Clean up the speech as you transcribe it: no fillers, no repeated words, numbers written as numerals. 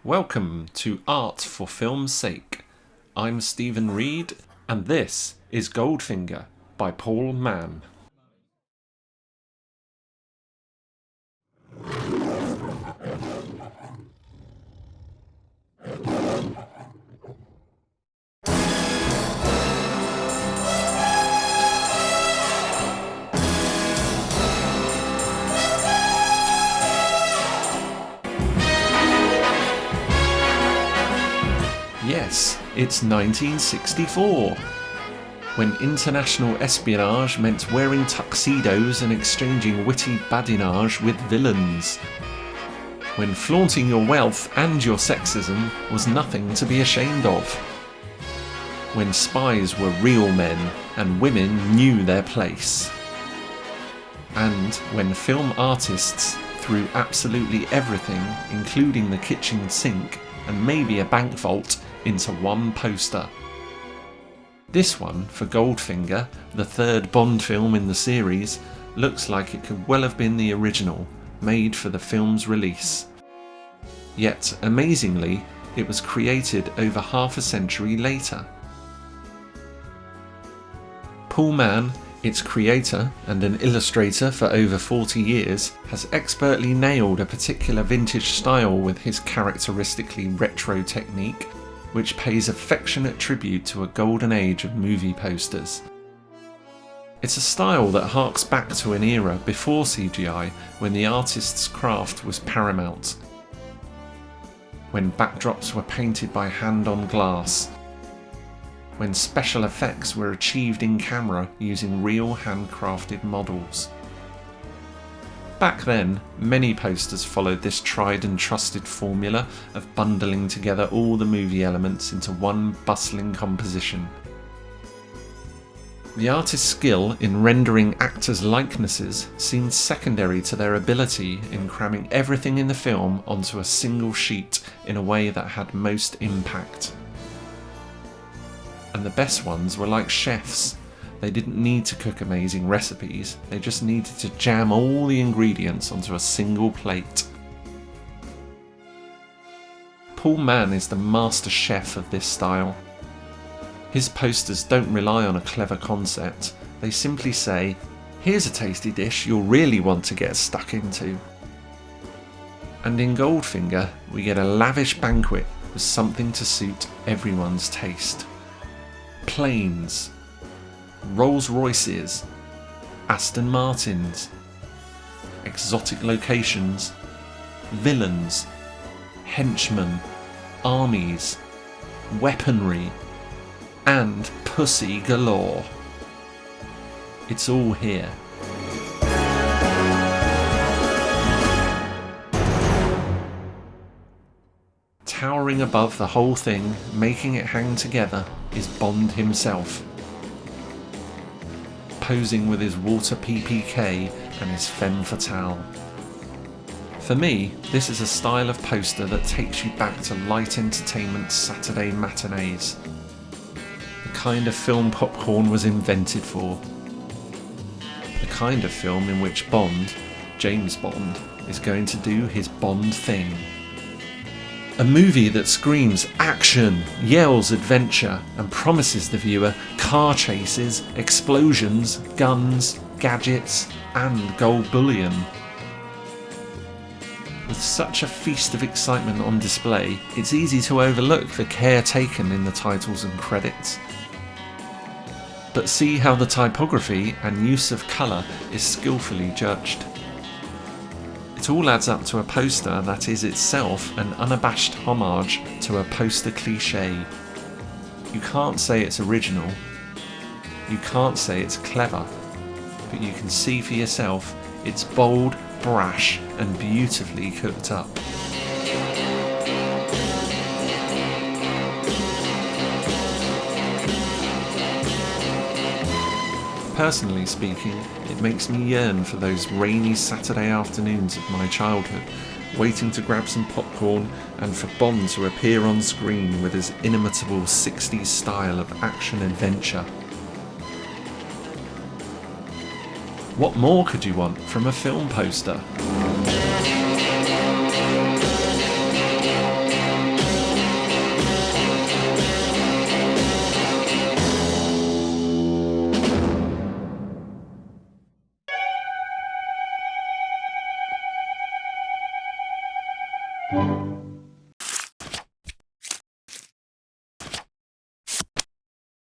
Welcome to Art for Film's Sake. I'm Stephen Reed, and this is Goldfinger by Paul Mann. Yes, it's 1964, when international espionage meant wearing tuxedos and exchanging witty badinage with villains. When flaunting your wealth and your sexism was nothing to be ashamed of. When spies were real men and women knew their place. And when film artists threw absolutely everything, including the kitchen sink and maybe a bank vault, into one poster. This one, for Goldfinger, the third Bond film in the series, looks like it could well have been the original, made for the film's release. Yet, amazingly, it was created over half a century later. Paul Mann, its creator and an illustrator for over 40 years, has expertly nailed a particular vintage style with his characteristically retro technique, which pays affectionate tribute to a golden age of movie posters. It's a style that harks back to an era before CGI, when the artist's craft was paramount. When backdrops were painted by hand on glass. When special effects were achieved in camera using real handcrafted models. Back then, many posters followed this tried and trusted formula of bundling together all the movie elements into one bustling composition. The artist's skill in rendering actors' likenesses seemed secondary to their ability in cramming everything in the film onto a single sheet in a way that had most impact. And the best ones were like chefs. They didn't need to cook amazing recipes, they just needed to jam all the ingredients onto a single plate. Paul Mann is the master chef of this style. His posters don't rely on a clever concept, they simply say, here's a tasty dish you'll really want to get stuck into. And in Goldfinger, we get a lavish banquet with something to suit everyone's taste. Planes, Rolls Royces, Aston Martins, exotic locations, villains, henchmen, armies, weaponry, and pussy galore. It's all here. Towering above the whole thing, making it hang together, is Bond himself. Posing with his water PPK and his femme fatale. For me, this is a style of poster that takes you back to light entertainment Saturday matinees. The kind of film popcorn was invented for. The kind of film in which Bond, James Bond, is going to do his Bond thing. A movie that screams action, yells adventure, and promises the viewer car chases, explosions, guns, gadgets, and gold bullion. With such a feast of excitement on display, it's easy to overlook the care taken in the titles and credits. But see how the typography and use of colour is skillfully judged. It all adds up to a poster that is itself an unabashed homage to a poster cliché. You can't say it's original, you can't say it's clever, but you can see for yourself it's bold, brash, and beautifully cooked up. Personally speaking, it makes me yearn for those rainy Saturday afternoons of my childhood waiting to grab some popcorn, and for Bond to appear on screen with his inimitable 60s style of action-adventure. What more could you want from a film poster?